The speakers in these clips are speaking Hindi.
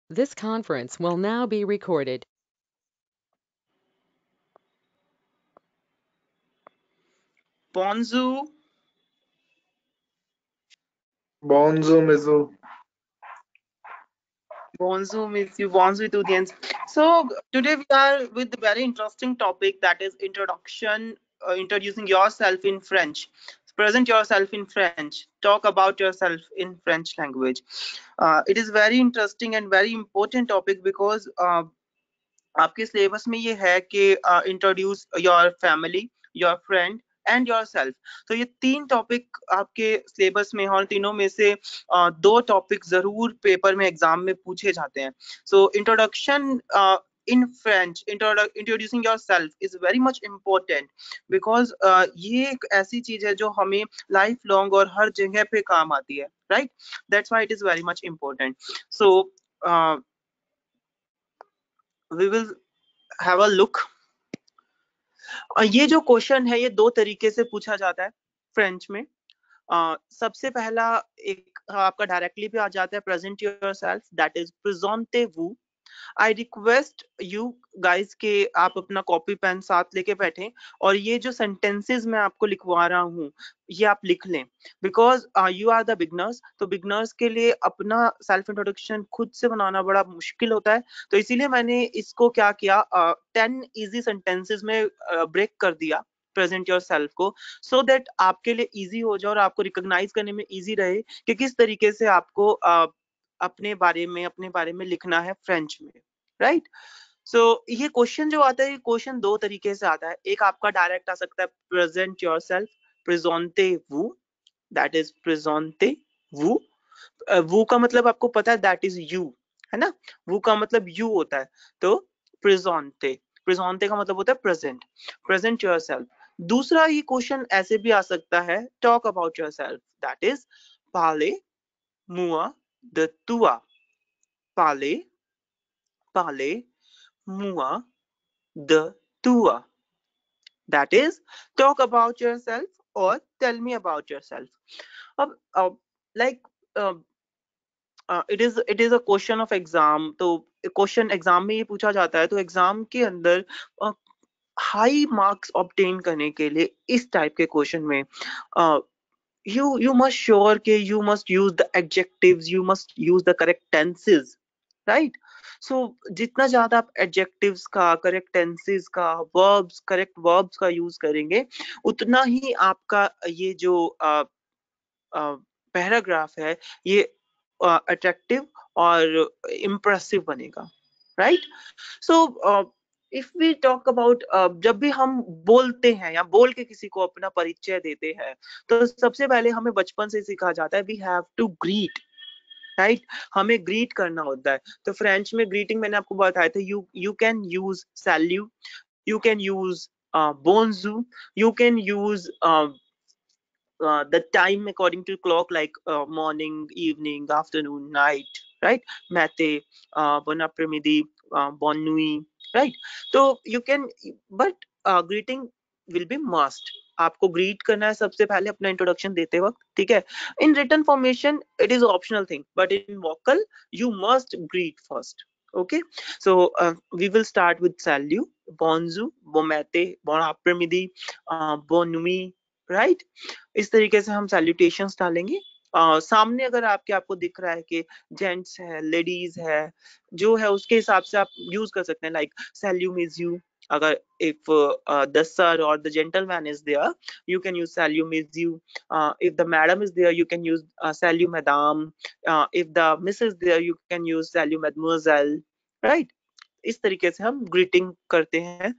This conference will now be recorded. Bonjour. Bonzo Mizu. Bonjour, miss you. Bonjour to the audience. So today we are with a very interesting topic, that is introduction, introducing yourself in French. Present yourself in French. Talk about yourself in French language. It is very interesting and very important topic because आपके सिलेबस में ये है कि introduce your family, your friend and your self. तो ये 3 टॉपिक आपके सिलेबस में हैं और तीनों में से 2 टॉपिक जरूर पेपर में एग्जाम में पूछे जाते हैं। So introduction in French, introducing yourself is very much important because ये एक ऐसी चीज है जो हमें लाइफ लॉन्ग और हर जगह पे काम आती है, right? That's why it is very much important. So we will have a look. ये जो क्वेश्चन है ये 2 तरीके से पूछा जाता है फ्रेंच में। सबसे पहला एक आपका डायरेक्टली पे आ जाता है, प्रेजेंट योरसेल्फ, दैट इज प्रेजेंटेवू। आई रिक्वेस्ट यू गाइस के आप अपना कॉपी पेन साथ लेके बैठें और ये जो सेंटेंसेस मैं आपको लिखवा रहा हूँ ये आप लिख लें, because you are the beginners. तो बिगनर्स के लिए अपना सेल्फ इंट्रोडक्शन खुद से बनाना बड़ा मुश्किल होता है, तो इसीलिए मैंने इसको क्या किया, 10 इजी सेंटेंसेस में ब्रेक कर दिया प्रेजेंट योर सेल्फ को, सो दैट आपके लिए इजी हो जाए और आपको रिकॉग्नाइज करने में इजी रहे कि किस तरीके से आपको अपने बारे में लिखना है फ्रेंच में, राइट? सो ये क्वेश्चन जो आता है, ये क्वेश्चन 2 तरीके से आता है। एक आपका डायरेक्ट आ सकता है, प्रेजेंट योरसेल्फ, प्रेजेंटेवू, दैट इज प्रेजेंटेवू। वू का मतलब आपको पता है, दैट इज यू, है ना? वू का मतलब यू होता है, तो प्रेजेंटे, प्रेजेंटे का मतलब होता है प्रेजेंट, प्रेजेंट योरसेल्फ। दूसरा ये क्वेश्चन ऐसे भी आ सकता है, talk about yourself, that is पाले मुआ de toi. Parler, parler, moi, de toi. That is, talk about yourself or tell me about yourself. Like it is a question of exam. तो क्वेश्चन एग्जाम में ये पूछा जाता है, तो एग्जाम के अंदर हाई मार्क्स ऑब्टेन करने के लिए इस टाइप के क्वेश्चन में you must sure कि you must use the adjectives, you must use the correct tenses, right? So जितना ज्यादा आप adjectives का, correct tenses का, verbs, correct verbs का use करेंगे, उतना ही आपका ये जो पैराग्राफ है ये अट्रैक्टिव और इम्प्रेसिव बनेगा, right? So if we talk about, जब भी हम बोलते हैं या बोल के किसी को अपना परिचय देते हैं, तो सबसे पहले हमें बचपन से सिखाया जाता है we have to greet, right? हमें ग्रीट करना होता है। तो फ्रेंच में ग्रीटिंग मैंने आपको बताया था, यू कैन यूज सैल्यू, यू कैन यूज बोनजू, you can use the time according to clock, like morning, evening, afternoon, night, right? Mate, bon après-midi, bonne nuit, right? So you can, but greeting will be must. आपको ग्रीट करना है सबसे पहले अपना इंट्रोडक्शन देते वक्त, ठीक है? In written formation it is optional thing, but in vocal you must greet first, okay? So we will start with salut, bonjour, bon matin, bon après-midi, bonne nuit, right? इस तरीके से हम सैल्यूटेशंस डालेंगे। सामने अगर आपको दिख रहा है कि जेंट्स है, लेडीज है, जो है उसके हिसाब से आप यूज कर सकते हैं, लाइक सैल्यूम इज यू। अगर if the sir or the gentleman is there, you can use salut monsieur. If the madam is there, you can use salut madame. If the miss is there, you can use salut mademoiselle, right? इस तरीके से हम ग्रीटिंग करते हैं।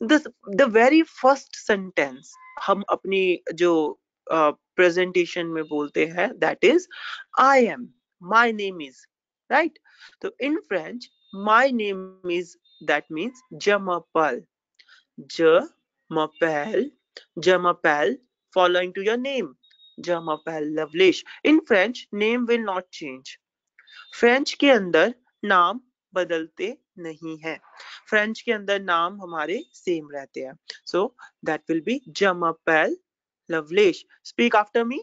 द वेरी फर्स्ट सेंटेंस हम अपनी जो प्रेजेंटेशन में बोलते हैं, that is I am, my name is, right? तो in French my name is, that means je m'appelle, je m'appelle, je m'appelle, following to your name, je m'appelle Lavlesh. In French, name will not change. French के अंदर नाम बदलते नहीं है, फ्रेंच के अंदर नाम हमारे सेम रहते हैं। So that will be je m'appelle Lavlesh. Speak after me.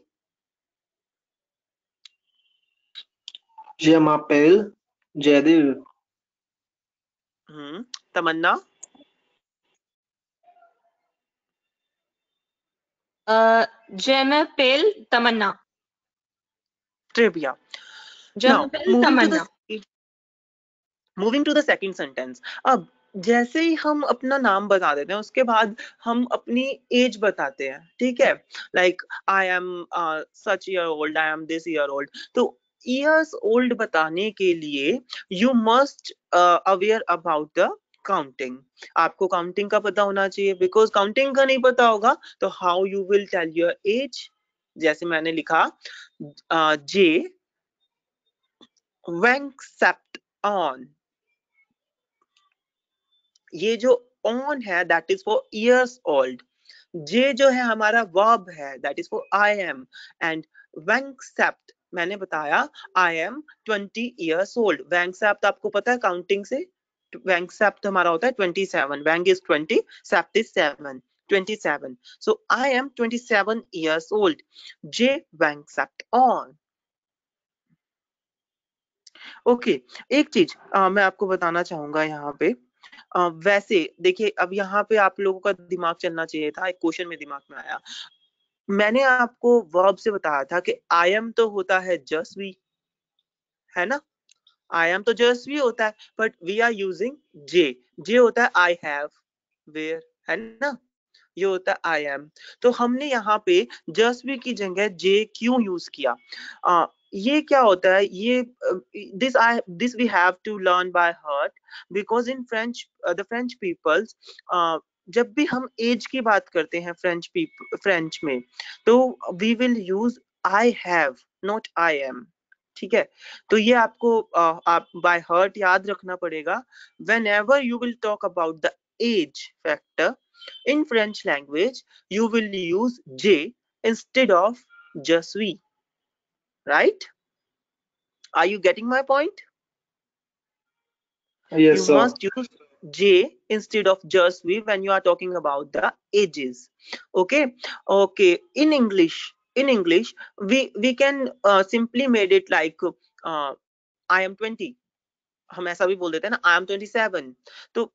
Je m'appelle Jaydev. Tamanna. Jemapil Tamanna. Trivia. Now Jemapil Tamanna. Moving to the second sentence. अब जैसे ही हम अपना नाम बता देते हैं उसके बाद हम अपनी एज बताते हैं, ठीक है, like I am such year old, I am this year old. तो ईयर्स ओल्ड बताने के लिए you must aware about the counting. आपको काउंटिंग का पता होना चाहिए, बिकॉज काउंटिंग का नहीं पता होगा तो how you will tell your age. जैसे मैंने लिखा जे वेंकसेप्ट ऑन, ये जो ऑन है that is for years old. जे जो है हमारा वर्ब है that is for I am. And वेंकसेप्ट मैंने बताया आई एम 20 इयर्स ओल्ड। वेंकसेप्ट आपको पता है काउंटिंग से, वेंकसेप्ट हमारा होता है 27, वेंग इज 20, सेप्ट is 7, 27। So I am 27 years old, जे वेंकसेप्ट ऑन। ओके, एक चीज मैं आपको बताना चाहूंगा यहाँ पे। वैसे देखिए, अब यहाँ पे आप लोगों का दिमाग चलना चाहिए था, एक क्वेश्चन में दिमाग में आया। मैंने आपको वर्ब से बताया था कि आई एम तो होता है जस्वी, है ना, आई एम तो जस्वी होता है, बट वी आर यूजिंग जे। जे होता है आई हैव, वेयर, है ना, ये होता है आई एम। तो हमने यहाँ पे जस्वी की जगह जे क्यों यूज किया? ये क्या होता है, ये this we have to learn by heart, because in French the French peoples, जब भी हम एज की बात करते हैं फ्रेंच में, तो we will use I have, not I am, ठीक है। तो ये आपको आप बाय हार्ट याद रखना पड़ेगा। whenever you will talk about the age factor in French language, you will use J instead of just we, right? Are you getting my point? Yes, You sir. must use J instead of just we when you are talking about the ages. Okay, okay. In English, we can simply made it like I am 20, हम ऐसा भी बोल देते हैं ना, आई एम 27। तो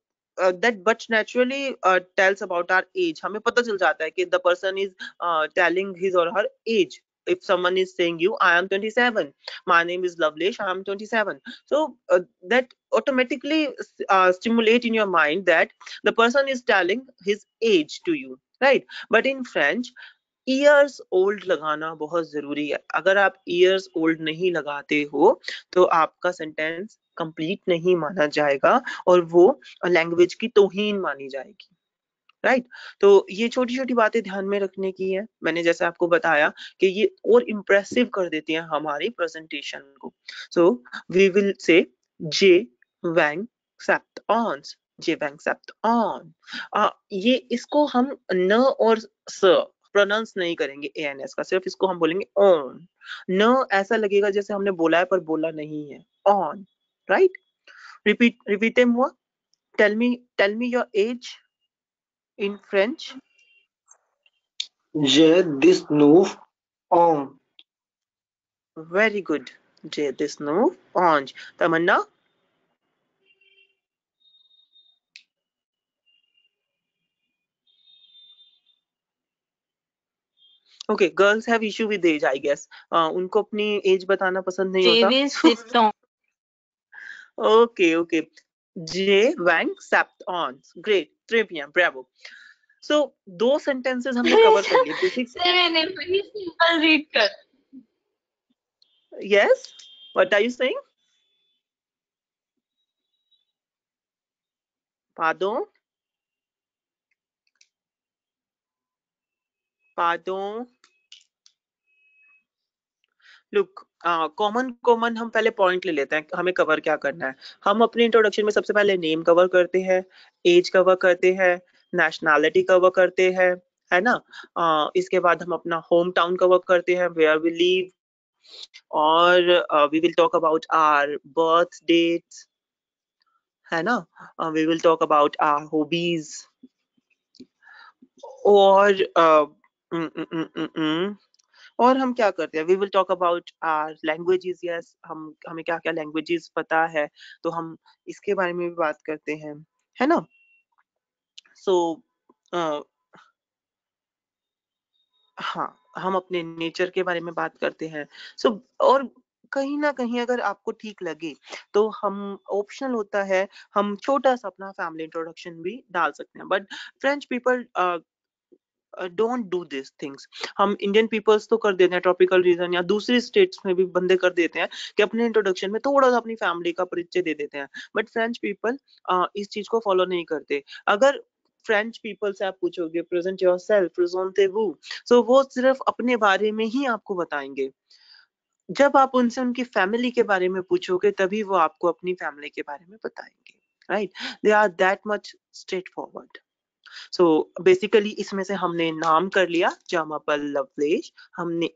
that but naturally tells about our age, हमें पता चल जाता है कि the person is telling his or her age। if someone is saying you I am 27, my name is Lavlesh, I am 27, so that automatically stimulate in your mind that the person is telling his age to you, right? But in French, years old लगाना बहुत जरूरी है। अगर आप ईयर्स ओल्ड नहीं लगाते हो तो आपका सेंटेंस कंप्लीट नहीं माना जाएगा और वो लैंग्वेज की तौहीन मानी जाएगी, राइट? तो ये छोटी छोटी बातें ध्यान में रखने की है। मैंने जैसे आपको बताया कि ये और इम्प्रेसिव कर देती हैं हमारी प्रेजेंटेशन को। सो वी विल से जे वैंग सेप्ट ऑन, जे वैंग सेप्ट ऑन। ये इसको हम न और स प्रोनाउंस नहीं करेंगे एएनएस का, सिर्फ इसको हम बोलेंगे ऑन। न ऐसा लगेगा जैसे हमने बोला है पर बोला नहीं है, on, right? Repeat moi, tell me your age in French. J'ai 19 ans. Very good. J'ai 19 ans. Tamanna? Okay, girls have issue with age, I guess. उनको अपनी age बताना पसंद नहीं होता। Davis Sipton. Okay, okay. J Wang Sapt on. Great. Très bien. Bravo. So, दो sentences हमने cover कर लिए। Basic. Sir, मैंने वही simple read कर। Yes? What are you saying? Pardon? Pardon? Look, common हम पहले पॉइंट ले लेते हैं, हमें कवर क्या करना है। हम अपने इंट्रोडक्शन में सबसे पहले नेम कवर करते हैं, एज कवर करते हैं, नेशनैलिटी कवर करते हैं, है ना। इसके बाद हम अपना होम टाउन कवर करते हैं, वेयर वी लिव, और we will talk about our birth dates, है ना। We will talk about our hobbies, और और हम क्या करते हैं, we will talk about our languages. Yes, हमें क्या क्या लैंग्वेजेस पता है, तो हम इसके बारे में भी बात करते हैं, है ना। सो हाँ, हम अपने नेचर के बारे में बात करते हैं। सो और कहीं ना कहीं अगर आपको ठीक लगे तो हम ऑप्शनल होता है, हम छोटा सा अपना फैमिली इंट्रोडक्शन भी डाल सकते हैं, but French people don't do this things. हम इंडियन पीपल्स तो कर देते हैं, ट्रॉपिकल रीजन या दूसरी स्टेट्स में भी बंदे कर देते हैं कि अपने इंट्रोडक्शन में थोड़ा सा अपनी फैमिली का परिचय दे देते हैं, बट फ्रेंच पीपल इस चीज को फॉलो नहीं करते। अगर फ्रेंच पीपल से आप पूछोगे प्रेजेंट योरसेल्फ, प्रेजेंटेबू, सो वो सिर्फ अपने बारे में ही आपको बताएंगे। जब आप उनसे उनकी फैमिली के बारे में पूछोगे तभी वो आपको अपनी फैमिली के बारे में बताएंगे, right. They are that much straightforward. So basically इसमें से हमने नाम कर लिया Jamapal Lovelace, हमने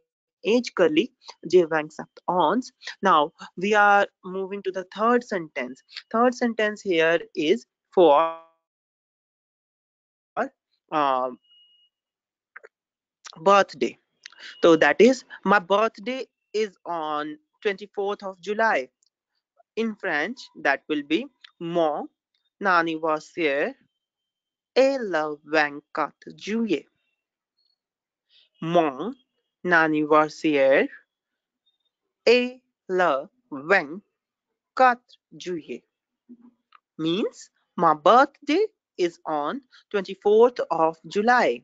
एज कर ली J. Vangsat Ons. Now we are moving to the third sentence. Third sentence here is for uh, birthday. So that is, my birthday is on 24th of July. In French, that will be Mon anniversaire est le 24 juillet. Mon anniversaire est le 24 juillet. Means my birthday is on 24th of July.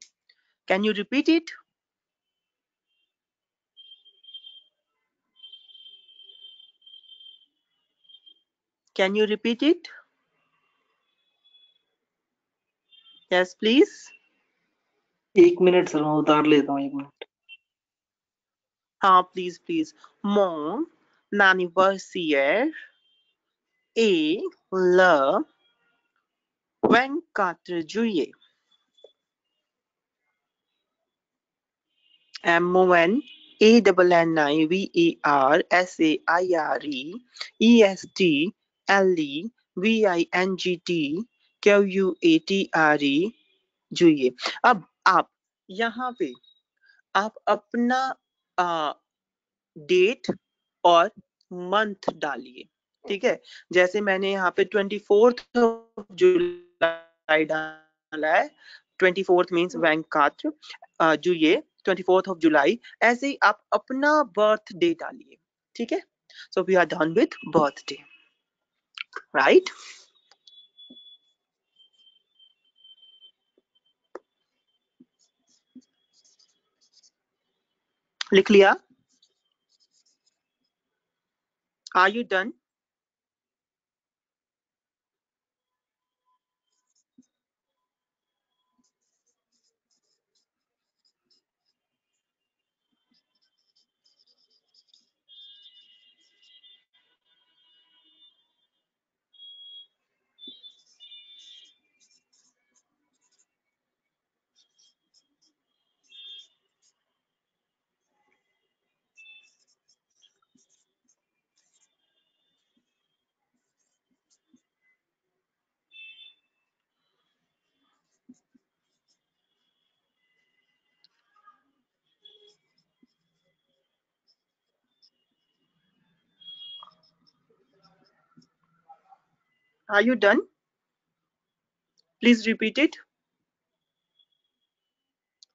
Can you repeat it? Can you repeat it? Yes, please. 1 minute sir, मैं उतार लेता हूँ 1 मिनट। हाँ, please, please. Mon anniversaire est le 24 juillet. MONANIVERSARIESTLEVINGTQUATRE जुइए। अब आप यहाँ पे आप अपना डेट और मंथ डालिए, ठीक है। जैसे मैंने यहाँ पे 24th जुलाई डाला है, 24th मीन्स वैंकात्र जुए 24th ऑफ जुलाई, ऐसे ही आप अपना बर्थ डे डालिए, ठीक है। So we are done with birthday, right. लिख लिया? Are you done? Are you done? Please repeat it.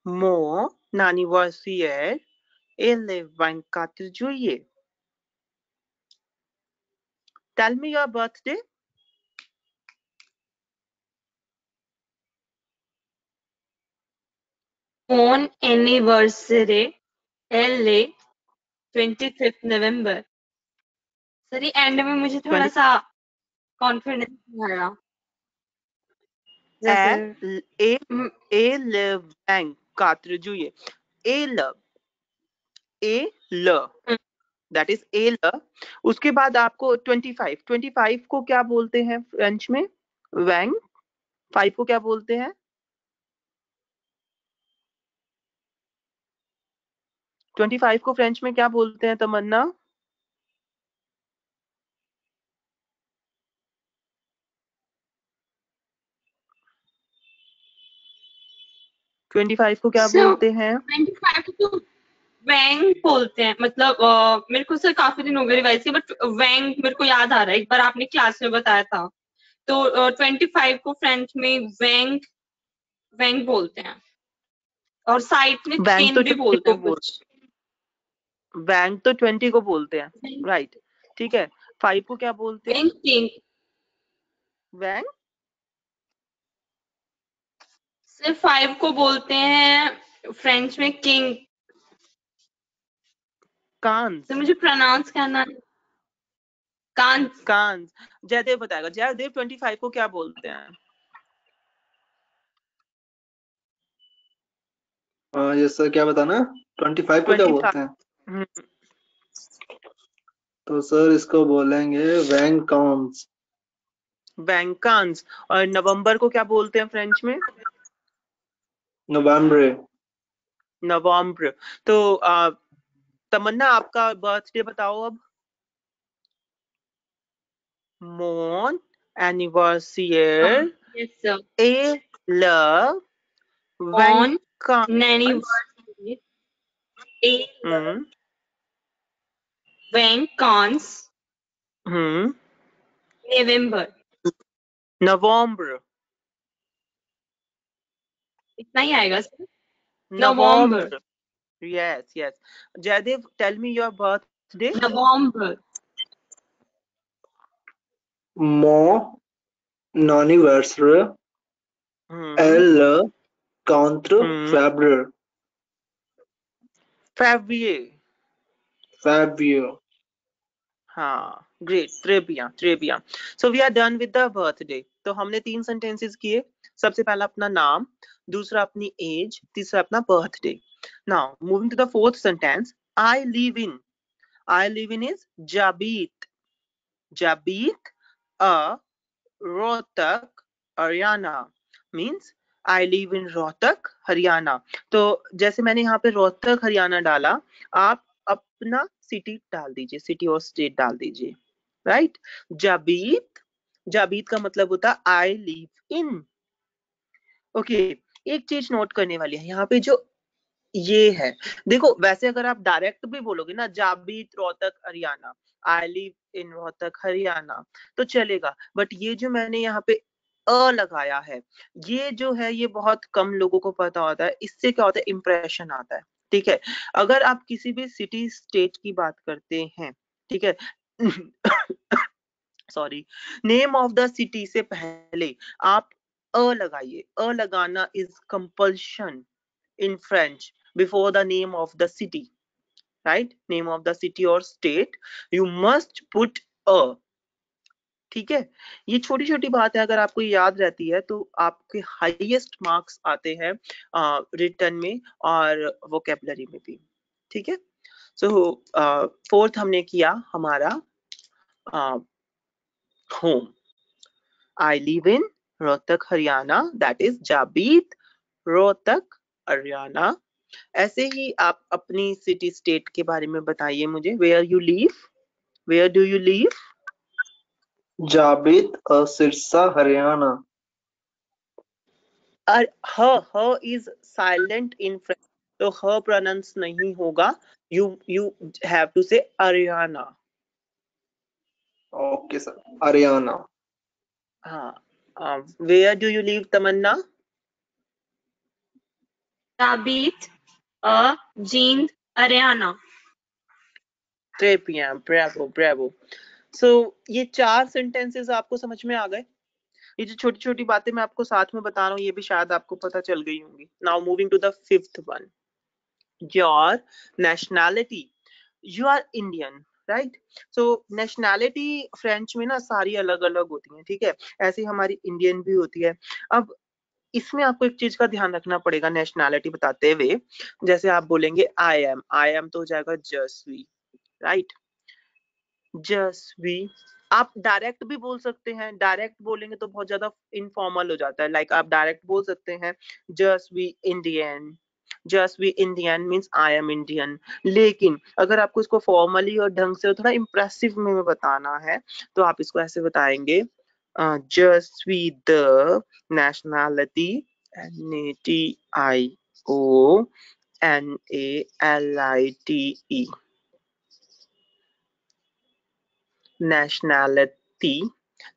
Mon anniversaire est le 24 juillet. Tell me your birthday. On anniversary LA 25th November. Sir ये एंड में मुझे थोड़ा 20 सा कॉन्फिडेंस नहीं आया। जैसे et le 24 juillet. Et le that is et le। उसके बाद आपको 25 को क्या बोलते हैं फ्रेंच में? वैंग। 5 को क्या बोलते हैं? 25 को फ्रेंच में क्या बोलते हैं तमन्ना? 25 को क्या So, बोलते हैं? 25 to वैंग बोलते हैं, मतलब मेरे को सर काफी दिन हो गए रिवाइज किया, बट वैंग मेरे को याद आ रहा है, एक बार आपने क्लास में बताया था। तो 25 को फ्रेंच में वैंग वैंग बोलते हैं, और साइट में बैंक तो चेन भी 20 बोलते को हैं कुछ। बैंक तो 20 को बोलते हैं, राइट? ठीक है, 5 को क्या बोलते हैं? वैंग चेन बैंक सिर्फ 5 को बोलते हैं फ्रेंच में किंग। कांस। तो मुझे प्रोनाउंस करना है कांस। कांस। जयदेव बताएगा। जयदेव 25 को क्या बोलते हैं? ये सर क्या बताना, 25 को क्या 25। बोलते हैं? तो सर इसको बोलेंगे वैंकांस। बैंकांस। और नवंबर को क्या बोलते हैं फ्रेंच में? नवंबर। नवंबर। तो तमन्ना आपका बर्थडे बताओ अब। मोन एनिवर्सियर यस सर। ए लव ऑन वैंकांस। एनिवर्सरी ए हम्म वैंकांस हम्म नवंबर। नवंबर। इतना ही आएगा सर। नवंबर नवंबर। Yes, yes. Jaidev, tell me your birthday. नवंबर मो नॉनिवर्सरी Hmm. एल काउंटर Hmm. February February. फेब्रुअरी। हाँ, great. Trebia, Trebia. So we are done with the birthday. तो हमने 3 sentences किए। सबसे पहला अपना नाम, दूसरा अपनी age, तीसरा अपना birthday. Now, moving to the fourth sentence. I live in. I live in is Jabit. Jabit, Rohtak, Haryana means I live in Rohtak Haryana. तो जैसे मैंने यहाँ पे रोहतक हरियाणा डाला, आप अपना सिटी डाल दीजिए, सिटी और स्टेट डाल दीजिए, राइट? जाबीत, जाबीत का मतलब होता है आई लिव इन। ओके, एक चीज नोट करने वाली है यहाँ पे, जो ये है, देखो वैसे अगर आप डायरेक्ट भी बोलोगे ना, जाबीत Rohtak Haryana, I live in Rohtak Haryana, तो चलेगा। बट ये जो मैंने यहाँ पे लगाया है, ये जो है ये बहुत कम लोगों को पता होता है। इससे क्या होता है, इंप्रेशन आता है। ठीक है, अगर आप किसी भी सिटी स्टेट की बात करते हैं, ठीक है, sorry, name of the city से पहले आप लगाइए। लगाना is compulsion in French before the name of the city, right? Name of the city or state, you must put a. ठीक है, ये छोटी छोटी बात है, अगर आपको याद रहती है तो आपके हाईएस्ट मार्क्स आते हैं रिटर्न में और वोकेबलरी में भी। ठीक है, सो फोर्थ हमने किया हमारा home. I live in Rohtak Haryana, that is जाबीत रोहतक हरियाणा। ऐसे ही आप अपनी सिटी स्टेट के बारे में बताइए मुझे। Where you live, where do you live? जाबित Sirsa Haryana. H is silent in French, तो ह प्रोनाउंस नहीं होगा, यू हैव टू से हरियाणा। Okay sir, Haryana. हाँ, where do you live Tamanna? जाबीत Jind Haryana. Bravo bravo. So ये 4 सेंटेंसेस आपको समझ में आ गए? ये जो छोटी छोटी बातें मैं आपको साथ में बता रहा हूँ, ये भी शायद आपको पता चल गई होंगी। Now moving to the fifth one, your nationality. You are Indian, right? So nationality French में ना सारी अलग अलग होती हैं, ठीक है? ऐसे ही हमारी इंडियन भी होती है। अब इसमें आपको एक चीज का ध्यान रखना पड़ेगा नेशनैलिटी बताते हुए। जैसे आप बोलेंगे आई एम तो हो जाएगा जसवी, राइट? जसवी। आप डायरेक्ट भी बोल सकते हैं, डायरेक्ट बोलेंगे तो बहुत ज्यादा इनफॉर्मल हो जाता है। लाइक आप डायरेक्ट बोल सकते हैं जसवी इंडियन, जसवी Indian means I am Indian. लेकिन अगर आपको इसको फॉर्मली और ढंग से थोड़ा इम्प्रेसिव में बताना है, तो आप इसको ऐसे बताएंगे, जसवी द नेशनैलिटी NATIO N-A-L-I-T-E. Nationality.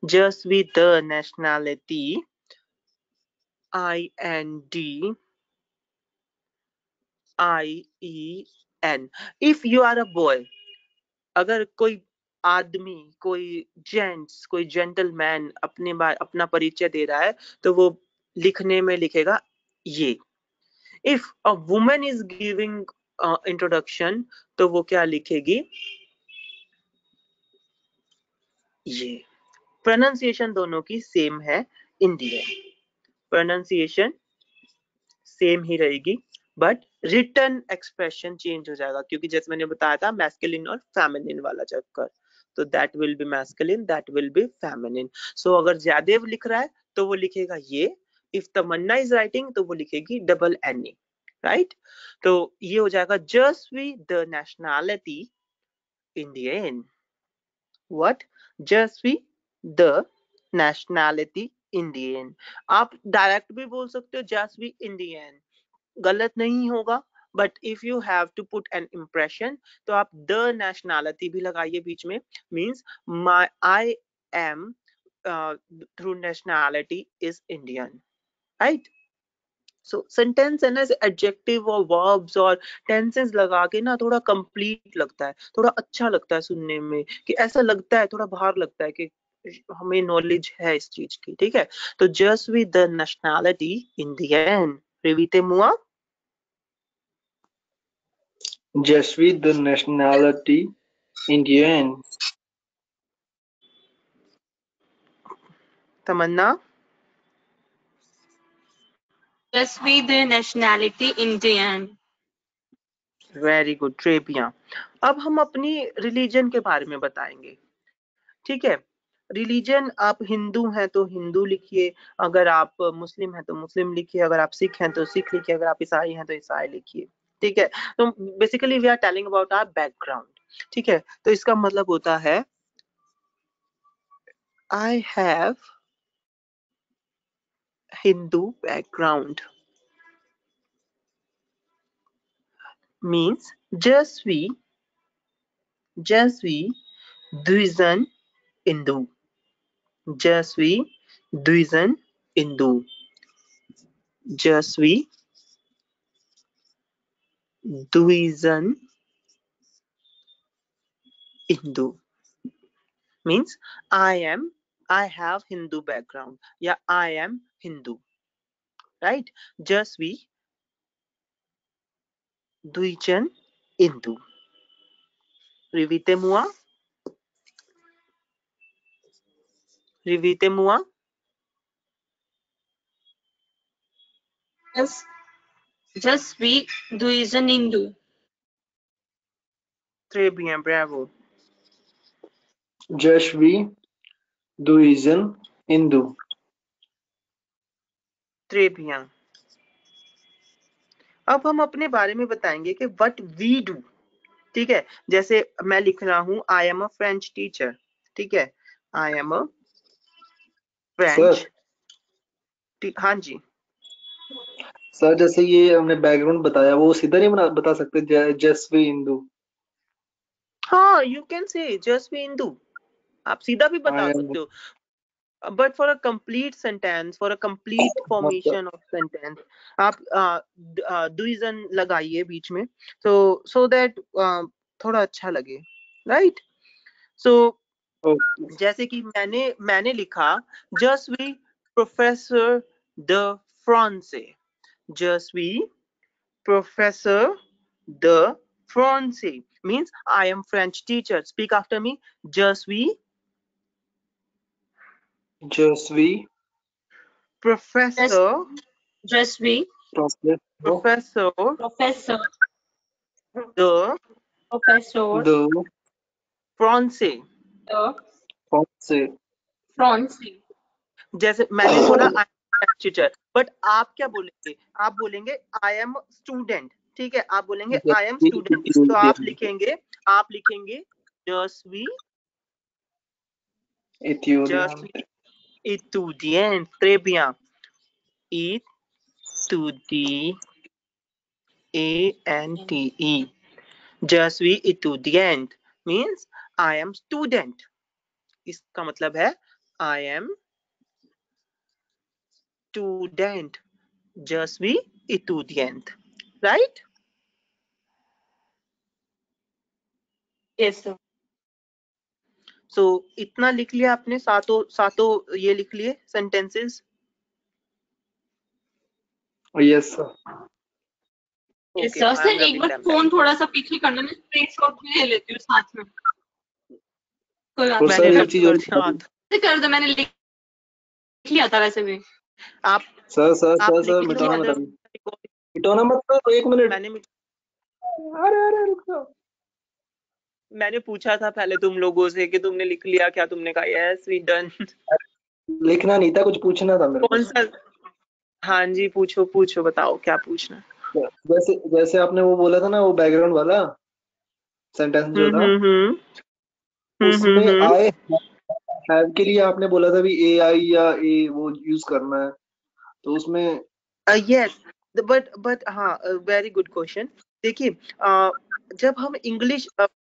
Je suis de nationality. I-N-D-I-E-N. If you are a boy, अगर कोई आदमी, कोई जेंट्स, कोई जेंटलमैन अपना परिचय दे रहा है तो वो लिखने में लिखेगा ये. If a woman is giving introduction तो वो क्या लिखेगी? ये. प्रोनाउंसिएशन दोनों की सेम है इन दी एंड. प्रोनाउंसिएशन सेम ही रहेगी बट रिटन एक्सप्रेशन चेंज हो जाएगा, क्योंकि जैसे मैंने बताया था मैस्कुलिन और फेमिनिन वाला चक्कर. तो that will be masculine, that will be feminine. So अगर जयदेव लिख रहा है तो वो लिखेगा ये. इफ तमन्ना इज राइटिंग तो वो लिखेगी डबल एन ए. राइट. तो ये हो जाएगा je suis de nationality Indian. What? je suis de nationality Indian. आप डायरेक्ट भी बोल सकते हो je suis Indian, गलत नहीं होगा. But if you have to put an impression तो आप द नेशनैलिटी भी लगाइए बीच में. Means my I am through nationality is Indian. Right. So sentence है ना, एडजेक्टिव और वर्ब्स और टेंसेस लगा के ना थोड़ा कंप्लीट लगता है, थोड़ा अच्छा लगता है सुनने में, कि ऐसा लगता है, थोड़ा बाहर लगता है कि हमें नॉलेज है इस चीज की. ठीक है. तो je suis de nationality Indian. Revite moi. Je suis de nationality Indian. तमन्ना. Je suis de nationality Indian. Very good. Trebia. अब हम अपनी रिलीजन के बारे में बताएंगे. ठीक है. रिलीजन, आप हिंदू हैं तो हिंदू लिखिए, अगर आप मुस्लिम हैं तो मुस्लिम लिखिए, अगर आप सिख हैं तो सिख लिखिए, अगर आप ईसाई हैं तो ईसाई लिखिए. ठीक है. तो basically we are telling about our background. ठीक है. तो इसका मतलब होता है I have Hindu background. Means je suis द्विजन हिंदू. je suis द्विजन हिंदू. je suis द्विजन Hindu. Means I have Hindu background. Yeah, I am Hindu. Right? Je suis द्विजन Hindu. Revite-moi. Revite-moi. Yes. Je suis d'origine Hindu. Très bien, bravo. Je suis d'origine Hindu. Très bien. अब हम अपने बारे में बताएंगे कि what we do. ठीक है. जैसे मैं लिख रहा हूँ I am a French teacher. ठीक है. I am a French. हाँ जी. सर जैसे ये हमने बैकग्राउंड बताया वो सीधा नहीं बता सकते je suis हिंदू. हाँ, you can say je suis Hindu. आप सीधा भी बता सकते हो. But for a complete sentence, for a complete formation of sentence, आप द्विजन लगाइए बीच में, so that थोड़ा अच्छा लगे. Right? So जैसे कि मैंने लिखा je suis professeur de français. Je suis professeur de français. Means I am French teacher. Speak after me. Je suis professor. Je suis Professor de français. जैसे मैंने बोला आई एम टीचर, बट आप क्या बोलेंगे? आप बोलेंगे आई एम स्टूडेंट. ठीक है. आप बोलेंगे आई एम स्टूडेंट. तो आप लिखेंगे je suis étudiant. Très bien. A-N-T-E. Je suis étudiante means I am student. इसका मतलब है I am student. Je suis étudiante. Right? Yes, sir. So इतना लिख लिया आपने, सातों ये लिख लिए sentences. Yes sir. Yes, Okay, sir. I sir am एक rubbing बार them फोन back. थोड़ा सा पीछे करना, मैं स्क्रीनशॉट भी ले लेती हूँ साथ में, कोई बात और नहीं। सर मैंने एक रब चीज कर और दिया हाथ. कर दो, मैंने लिख लिया था वैसे भी। आप सर सर आप सर लिख सर लो मिटाना और मत अभी, मिटाना मत सर, एक मिनट। मैंने अरे रुक जाओ। मैंने पूछा था पहले तुम लोगों से कि तुमने लिख लिया क्या, तुमने कहा यस वी डन. लिखना नहीं था, कुछ पूछना था मेरे को। कौन सा? हाँ जी, पूछो पूछो, बताओ क्या पूछना. जैसे जैसे आपने वो बोला था ना, वो बैकग्राउंड वाला सेंटेंस जो था, उसमें आई हैव के लिए आपने बोला था भी ए आई या ए वो यूज करना है, तो उसमें यस, बट हाँ, वेरी गुड क्वेश्चन. देखिए, जब हम इंग्लिश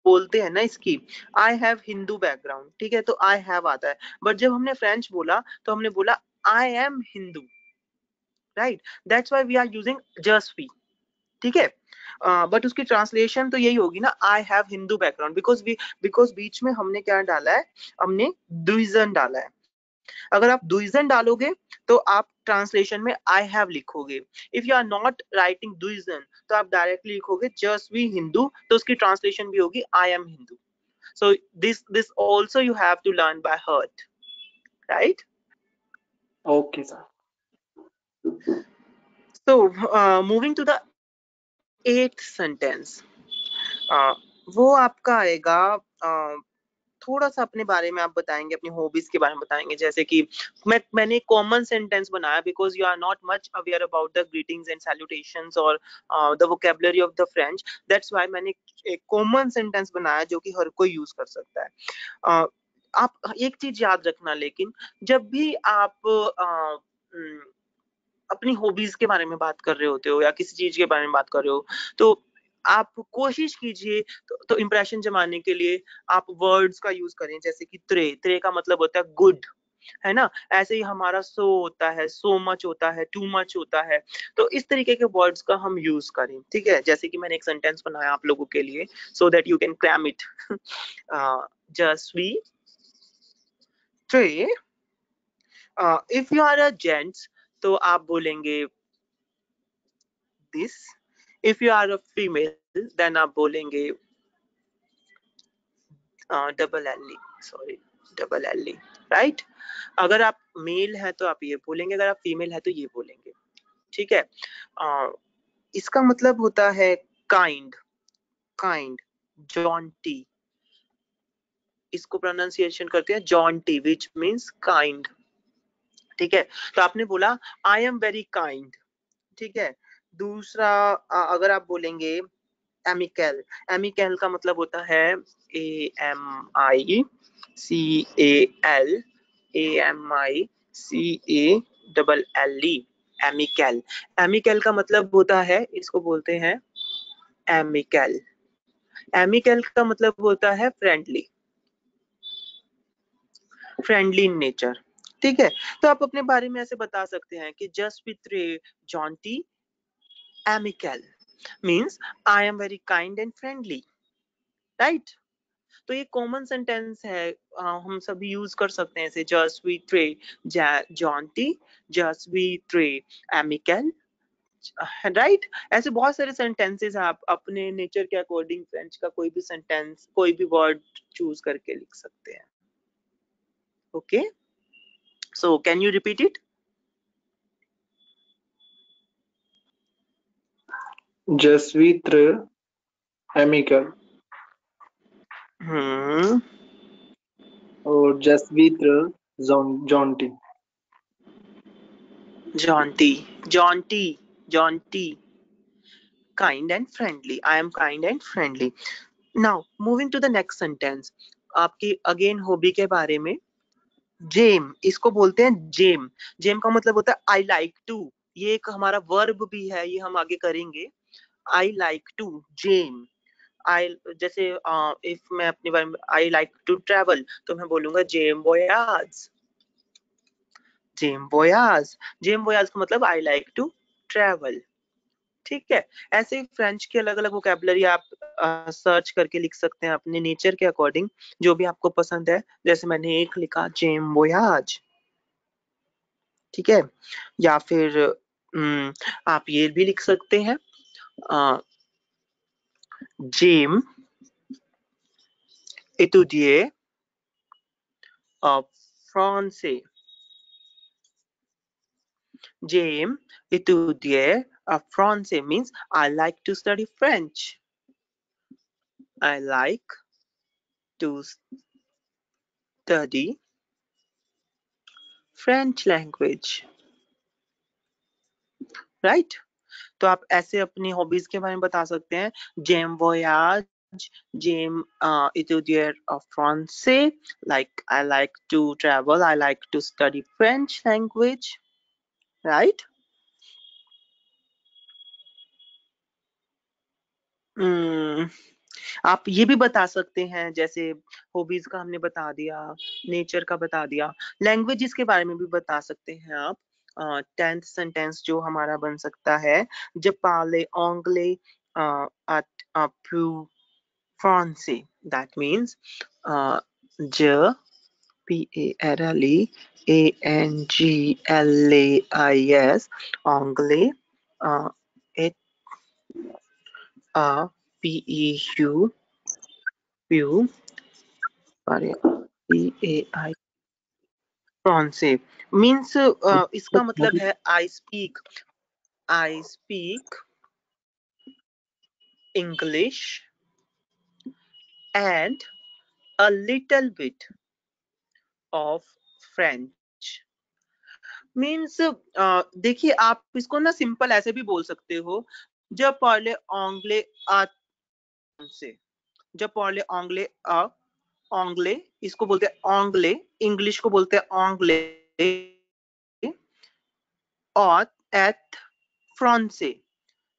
बोलते हैं ना, इसकी आई हैव हिंदू बैकग्राउंड, ठीक है, तो आई हैव आता है. बट जब हमने फ्रेंच बोला तो हमने बोला I am Hindu, right. That's why we are using just we, ठीक है. बट उसकी ट्रांसलेशन तो यही होगी ना, I have Hindu background, because बीच में हमने क्या डाला है, हमने दुइजन डाला है. अगर आप दुइजन डालोगे तो आप ट्रांसलेशन में आई हैव लिखोगे. If you are not writing दुइजन तो आप डायरेक्टली लिखोगे जस्ट वी हिंदू, तो उसकी ट्रांसलेशन भी होगी I am Hindu. So this also you have to learn by heart, right. Okay sir. So moving to the 8th sentence, वो आपका आएगा, थोड़ा सा अपने बारे में आप बताएंगे, अपनी हॉबीज के बारे में बताएंगे. जैसे कि मैंने कॉमन सेंटेंस बनाया because you are not much aware about the greetings and salutations और the vocabulary of the French. That's why मैंने एक कॉमन सेंटेंस बनाया जो कि हर कोई यूज कर सकता है. आप एक चीज याद रखना, लेकिन जब भी आप अपनी हॉबीज के बारे में बात कर रहे होते हो या किसी चीज के बारे में बात कर रहे हो, तो आप कोशिश कीजिए तो इंप्रेशन जमाने के लिए आप वर्ड्स का यूज करें. जैसे कि त्रे का मतलब होता है गुड, है ना. ऐसे ही हमारा सो होता है, सो मच होता है, टू मच होता है. तो इस तरीके के वर्ड्स का हम यूज करें, ठीक है. जैसे कि मैंने एक सेंटेंस बनाया आप लोगों के लिए, so that you can cram it. Just we try. If you are a gents तो आप बोलेंगे दिस. If you are a female then आप बोलेंगे double L E, sorry double L E, right. अगर आप मेल है तो आप ये बोलेंगे, अगर आप फीमेल है तो ये बोलेंगे, ठीक है. इसका मतलब होता है काइंड, काइंड, जॉन्टी. इसको प्रोनाउंसिएशन करते हैं जॉन्टी, विच मीन्स काइंड, ठीक है. तो आपने बोला आई एम वेरी काइंड, ठीक है. दूसरा, अगर आप बोलेंगे एमिकल, एमिकल का मतलब होता है AMICAL, AMICALL, एमिकल. एमिकल का मतलब होता है, इसको बोलते हैं एमिकल. एमिकल का मतलब होता है फ्रेंडली, फ्रेंडली इन नेचर, ठीक है. तो आप अपने बारे में ऐसे बता सकते हैं कि जस्ट विथ रे जॉन्टी एमिकल means I am very kind and friendly, right. तो ये कॉमन सेंटेंस है, हम सभी यूज कर सकते हैं इसे. जस्ट वी ट्रे जॉन्टी, जस्ट वी ट्रे एमिकल, राइट. ऐसे बहुत सारे सेंटेंसेस आप अपने नेचर के अकॉर्डिंग फ्रेंच का कोई भी सेंटेंस, कोई भी वर्ड चूज करके लिख सकते हैं. Okay, so can you repeat it? जसवित्र एमिकल और जसवित्र जॉन्टी. जॉन्टी, जॉन्टी, जॉन्टी, kind and friendly. I am kind and friendly. Now moving to the next sentence, आपकी अगेन हॉबी के बारे में. जेम, इसको बोलते हैं जेम. जेम का मतलब होता है आई लाइक टू. ये एक हमारा वर्ब भी है, ये हम आगे करेंगे. I like to जेम, आई जैसे इफ मैं अपने बारे में आई लाइक टू ट्रेवल तो मैं बोलूंगा जेम वोयाज, जेम वोयाज। जेम वोयाज का मतलब आई लाइक टू ट्रेवल। ठीक है, ऐसे ही फ्रेंच की अलग अलग वोकेबलरी आप सर्च करके लिख सकते हैं अपने नेचर के अकॉर्डिंग, जो भी आपको पसंद है। जैसे मैंने एक लिखा जेम वोयाज, ठीक है। या फिर आप ये भी लिख सकते हैं GeM étudier français, James étudier français means I like to study French. I like to study French language. Right? तो आप ऐसे अपनी हॉबीज के बारे में बता सकते हैं। जेम वोयाज, जेम étudier français, like I like to travel, I like to study French language. Right? आप ये भी बता सकते हैं, जैसे हॉबीज का हमने बता दिया, नेचर का बता दिया, लैंग्वेजेस के बारे में भी बता सकते हैं आप। 10th सेंटेंस जो हमारा बन सकता है, je parle anglais at plus français, that means je PARLE anglais et PEU PEU PAI français means इसका मतलब है I speak English and a little bit of French means देखिए आप इसको ना सिंपल ऐसे भी बोल सकते हो, जब parle anglais à français, जब parle anglais à anglais, इसको बोलते हैं anglais, इंग्लिश को बोलते हैं anglais और at français,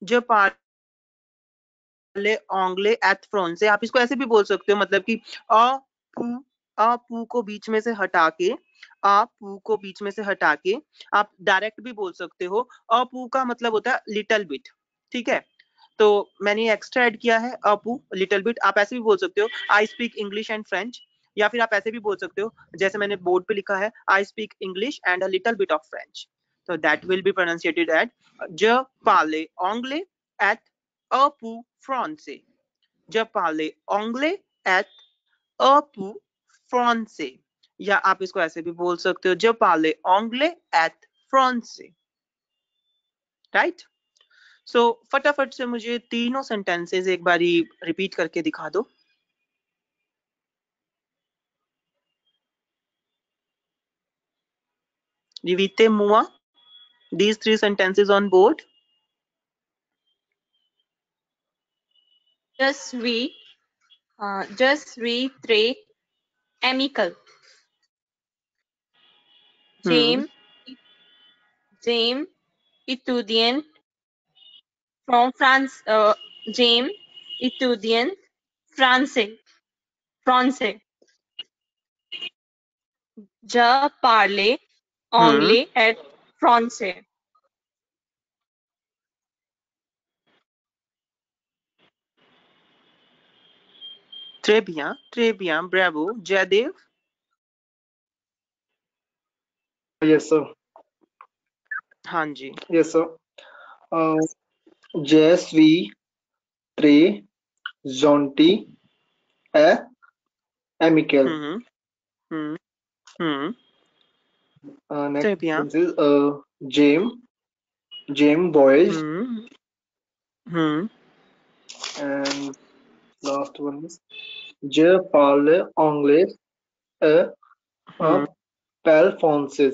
जब parle anglais at français, आप इसको ऐसे भी बोल सकते हो, मतलब कि अ पू को बीच में से हटा के, पू को बीच में से हटा के आप डायरेक्ट भी बोल सकते हो। पू का मतलब होता है लिटिल बिट, ठीक है। तो मैंने एक्स्ट्रा ऐड किया है अपू लिटिल बिट। आप ऐसे भी बोल सकते हो आई स्पीक इंग्लिश एंड फ्रेंच, या फिर आप ऐसे भी बोल सकते हो जैसे मैंने बोर्ड पे लिखा है I speak English and a little bit of French. तो दैट विल बी प्रोनाउंसिएटेड एट je parle anglais at un peu français, je parle anglais at un peu français। या आप इसको ऐसे भी बोल सकते हो je parle anglais at français। Right? So फटाफट से मुझे तीनों सेंटेंसेस एक बारी रिपीट करके दिखा दो। Rivite-moi these three sentences on board. Je suis très amical. James étudiant from France. James étudiant français. Je parle anglais et français. Très bien, bravo. Jaidev? Yes, sir. हाँ जी। Yes, sir. Je suis très gentil et amical. Next Très bien. sentence is James boys, and last one is je parle anglais et parle français.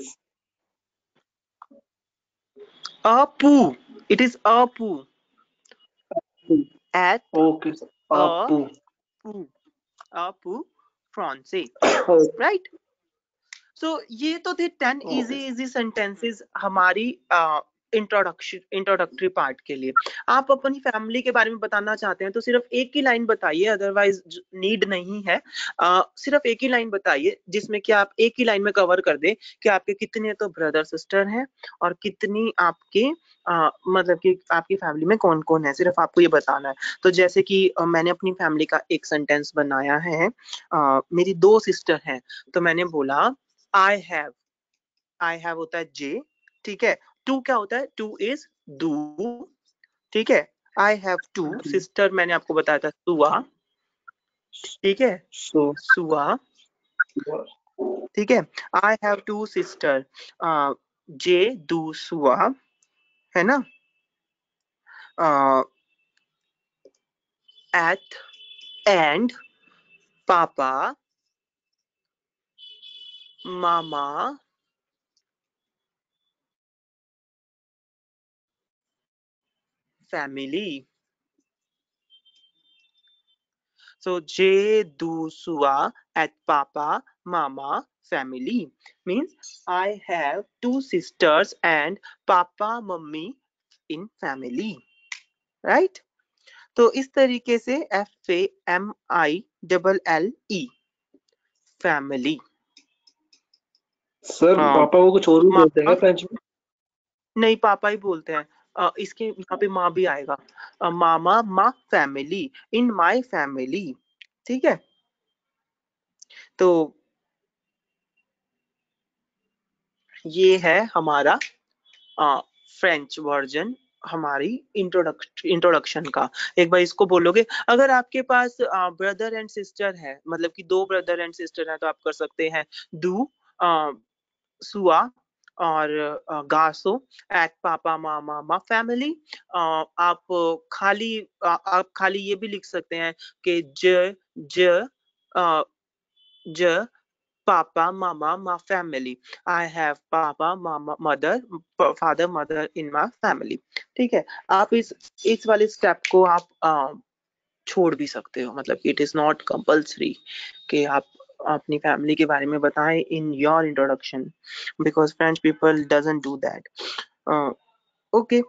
Apu. It is apu. At Okay, sir. Apu. Apu français. Okay. Right? So ये तो थे 10 Okay. easy sentences हमारी इंट्रोडक्टरी पार्ट के लिए। आप अपनी फैमिली के बारे में बताना चाहते हैं तो सिर्फ एक ही लाइन बताइए, अदरवाइज नीड नहीं है। सिर्फ एक ही लाइन बताइए जिसमें कि आप एक ही लाइन में कवर कर दें कि आपके कितने तो ब्रदर सिस्टर हैं और कितनी आपके मतलब कि आपकी फैमिली में कौन कौन है, सिर्फ आपको ये बताना है। तो जैसे कि मैंने अपनी फैमिली का एक सेंटेंस बनाया है, मेरी 2 सिस्टर हैं, तो मैंने बोला आई हैव होता है जे, ठीक है। टू क्या होता है, टू इज डू, ठीक है। आई हैव 2 सिस्टर, मैंने आपको बताया था सुआ, ठीक है, सो सुआ, ठीक है। आई हैव 2 सिस्टर, जे डू सुआ, है ना। एट एंड पापा मामा family. So J do sua at Papa Mama family means I have 2 sisters and Papa Mummy in family, right? तो इस तरीके से FAMILLE family। सर पापा को कुछ और भी बोलते हैं फ्रेंच में? नहीं, पापा ही बोलते हैं। इसके यहाँ पे माँ भी आएगा, मामा मा फैमिली, इन माय फैमिली, ठीक है। तो ये है हमारा फ्रेंच वर्जन हमारी इंट्रोडक्शन का। एक बार इसको बोलोगे। अगर आपके पास ब्रदर एंड सिस्टर है, मतलब कि 2 ब्रदर एंड सिस्टर है, तो आप कर सकते हैं डू सुआ और गासो एट पापा मामा मा फैमिली। आप खाली ये भी लिख सकते हैं कि ज ज Papa, Mama, my family. I have Papa, Mama, mother, father, mother in my family. ठीक है। आप इस वाले स्टेप को आप छोड़ भी सकते हो, मतलब इट इज नॉट कंपल्सरी कि आप अपनी फैमिली के बारे में बताएं in your introduction, because French people doesn't do that. Okay,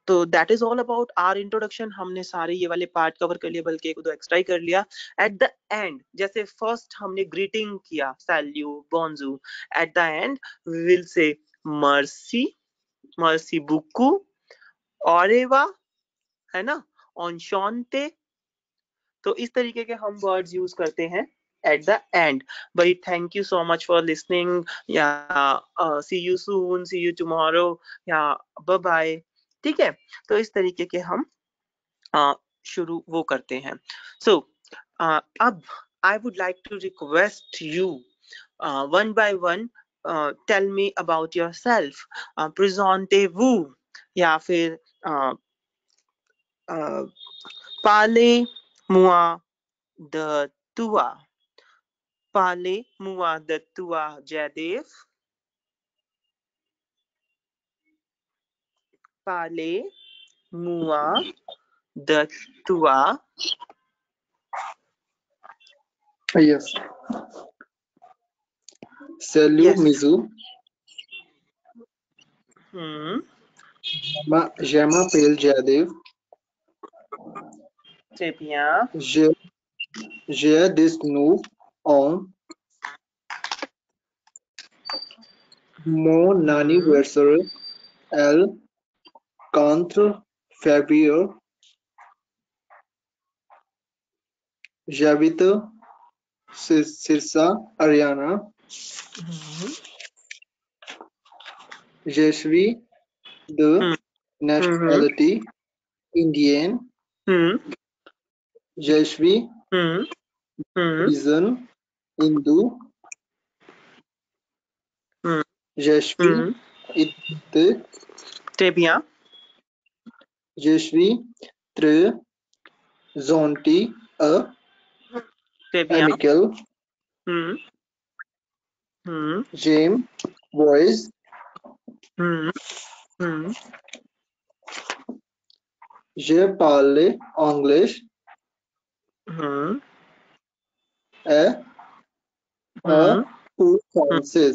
तो that is all about our introduction. हमने सारे ये वाले पार्ट कवर कर लिए, बल्कि 1-2 एक्स्ट्रा ही कर लिया। एट द एंड, जैसे फर्स्ट हमने ग्रीटिंग किया, सैल्यूट, बोंजू, at the end we will say मर्सी, मर्सी बुकू, ऑरेवा, है ना, ऑनशॉन्ते। तो इस तरीके के हम वर्ड्स यूज करते हैं एट द एंड। भाई thank you so much for listening, या see you soon, see you tomorrow, या बाय बाय, ठीक है। तो इस तरीके के हम शुरू वो करते हैं। सो अब I would like to request you one by one, tell me about yourself, प्रेजेंटेवू, या फिर parlez-moi de toi, parlez-moi de toi, Jaidev, parlez-moi de toi. Yes. Salut, Yes. Mizu. Je m'appelle Jaidev. Très bien. J'ai 19 ans. Mon anniversaire est le 4 février. J'habite Sirsa, Haryana. Je suis de nationality Indian. Je suis d'origine hindu. Je suis de Très bien. Je suis très gentil et Très bien. amical. J'aime boys. Je parle anglais et français.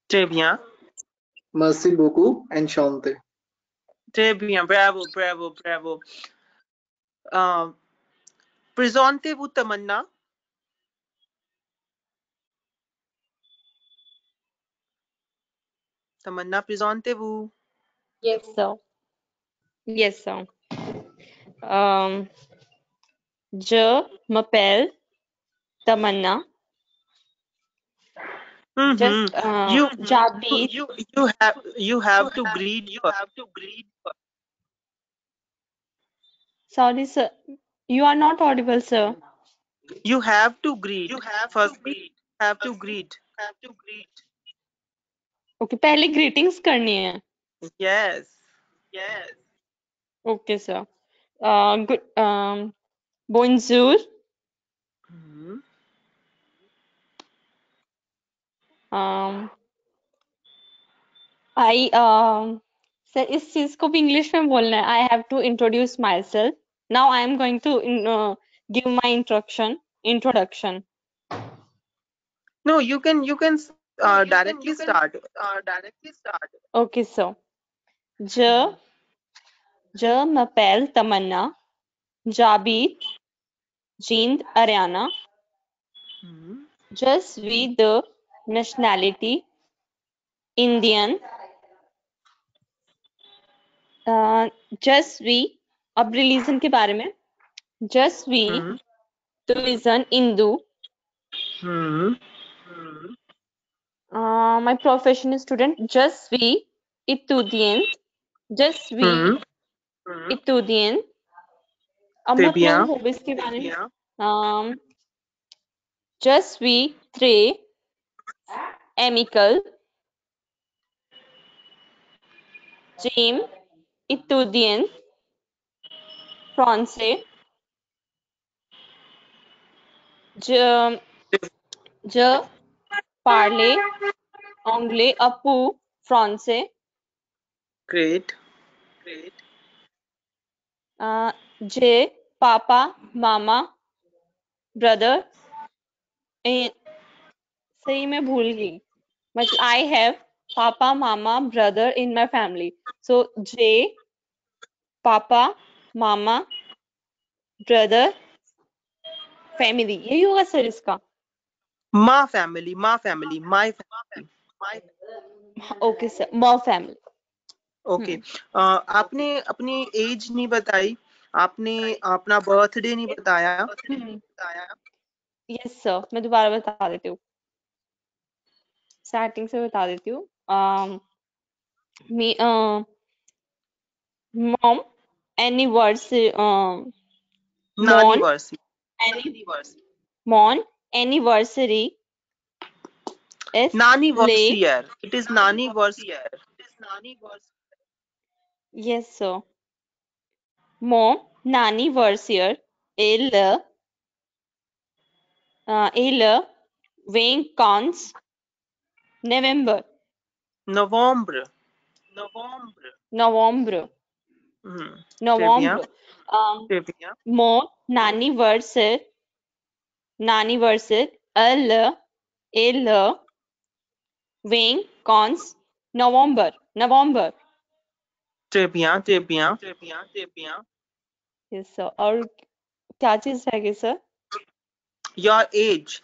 Très bien. Merci beaucoup, enchanté. Très bien, bravo, bravo, bravo. Présentez-vous, Tamanna. Tamanna, présentez-vous. Yes, sir. Yes, sir. Je m'appelle Tamanna. Just You, Jabit. you have to greet first. Sorry, sir. You are not audible, sir. You have to greet. Firstly, have to greet. Okay, पहले greetings करनी है. Yes. Okay, sir. Good. Bonjour. Hmm. I sir इस चीज को भी इंग्लिश में बोलना है. I have to introduce myself. Now I am going to give my introduction. No, you can directly start. Okay, so je m'appelle Tamanna. Jabit. Jind Ariana. Hmm. Je suis de nationality Indian. Je suis अब रिलीजन के बारे में. Je suis Hmm. to religion Hindu. Hmm. My profession is student. Je suis étudiante. Je suis étudiante. अब Très मैं अपने bien. हॉबीज के बारे में. Je suis très amical. J'aime étudiant français. Je parle anglais un peu français. Great. J'ai papa, mama, brother. सही मैं भूल गई. मतलब I have papa, mama, brother in my family. So J, papa, mama, brother, family. यही होगा सर इसका. My family, my family. Okay sir, more family. Okay. आपने अपनी एज नहीं बताई. आपने अपना बर्थडे नहीं बताया. Yes sir, मैं दोबारा बता देती हूँ. स्टार्टिंग से बता देती हूँ. Mom anniversary. नानी Mon वर्सी. Mon anniversary is नानी late. वर्सियर. It is नानी वर्सियर. Yes sir. Mon anniversary il 20 November. नवंबर. November. Très bien. November. Mon anniversary il 20 November. Très bien, très bien. Yes sir. और क्या चीज रह गई sir? Your age.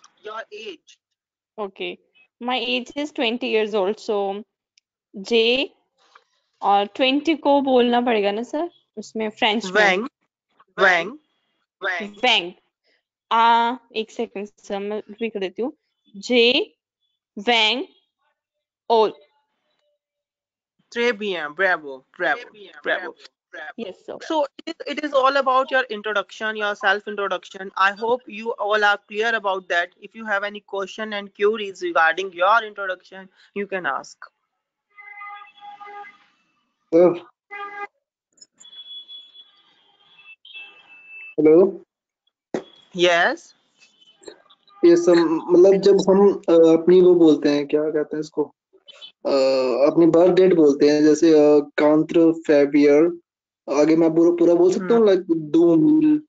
Okay. My age is 20 years old. So J और 20 को बोलना पड़ेगा ना सर उसमें फ्रेंच में. Wang. Wang. एक सेकंड सर मैं रिपीट कर देती हूँ. J Wang O. Très bien. Bravo. Yes sir. So it is all about your introduction, your self-introduction. I hope you all are clear about that. If you have any question and queries regarding your introduction, you can ask. Sir. Hello. Yes. ये सब मतलब जब हम अपनी वो बोलते हैं, क्या कहते हैं इसको, अपनी बर्थ डेट बोलते हैं, जैसे कांत्र फेबियर, आगे मैं पूरा बोल सकता हूँ, लाइक 2 मील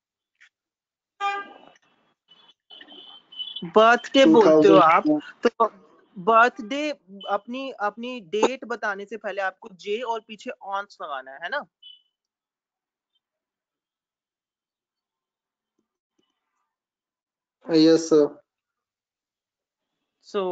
बर्थडे बोलते हो आप, तो बर्थडे अपनी अपनी डेट बताने से पहले आपको जे और पीछे ऑन्स लगाना है ना? Yes sir. सो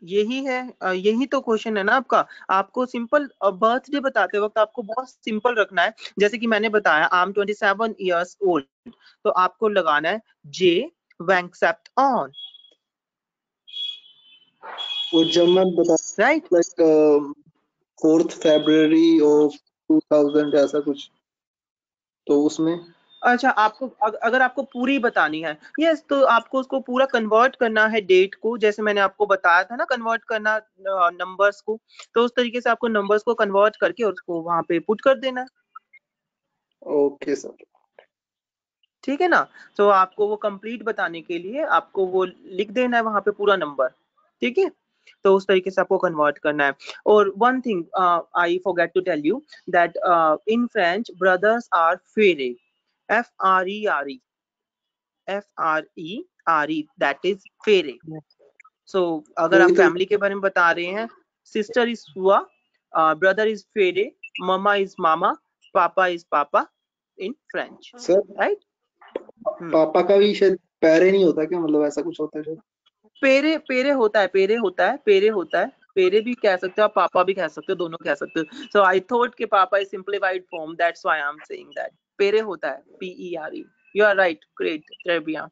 यही है, यही तो क्वेश्चन है ना आपका। आपको सिंपल बर्थडे बताते वक्त आपको बहुत सिंपल रखना है। जैसे कि मैंने बताया आई एम 27 इयर्स ओल्ड, तो आपको लगाना है जे वैंकसेप्ट ऑन, वो जब मैं बता right? Like 4th February of 2000 ऐसा कुछ, तो उसमें अच्छा, आपको अगर आपको पूरी बतानी है, यस, तो आपको उसको पूरा कन्वर्ट करना है डेट को, जैसे मैंने आपको बताया था ना कन्वर्ट करना नंबर्स को, तो उस तरीके से आपको नंबर्स को कन्वर्ट करके और उसको वहां पे पुट कर देना है। Okay sir. ठीक है ना? तो आपको वो कंप्लीट बताने के लिए आपको वो लिख देना है वहां पे पूरा नंबर। ठीक है, तो उस तरीके से आपको कन्वर्ट करना है। और one thing I forget to tell you that in French brothers are फेरे, FRERE, FRERE, दैट इज फेरे। सो अगर आप वही तो फैमिली के बारे में बता रहे हैं, सिस्टर इज फुआ, ब्रदर इज फेरे, ममा इज मामा, पापा इज पापा इन फ्रेंच, सर। राइट? पापा का भी शायद पैरे नहीं होता क्या, मतलब ऐसा कुछ होता है शायद? पेरे पेरे होता है, पेरे होता है, पेरे होता है, पेरे भी कह सकते हो आप, पापा भी कह सकते हो, दोनों कह सकते हो। सो आई थॉट कि पापा is simplified form, that's why I am saying that पेरे होता है, PERE। You are right, great ट्रेविया।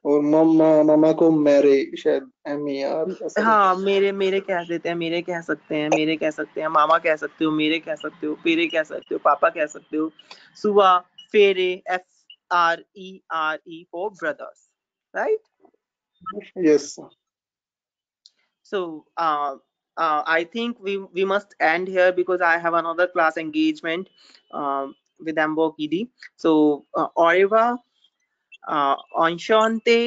और मामा को मेरे शायद MER ऐसा कुछ। हाँ, मेरे मेरे कह देते हैं, मेरे कह सकते हैं, मेरे कह सकते हैं, मामा कह सकते हो, मेरे कह सकते हो, पेरे कह सकते हो, पापा कह सकते हो, सुआ, फेरे, FRERE for brothers, right? Yes sir. So I think we must end here because I have another class engagement with Ambo Kidi. So Oriva, Enchante,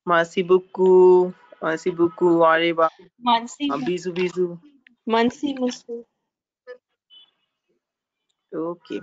merci beaucoup, Oriva, Mansi, bisous, bisous. Mansi, Musu. Okay.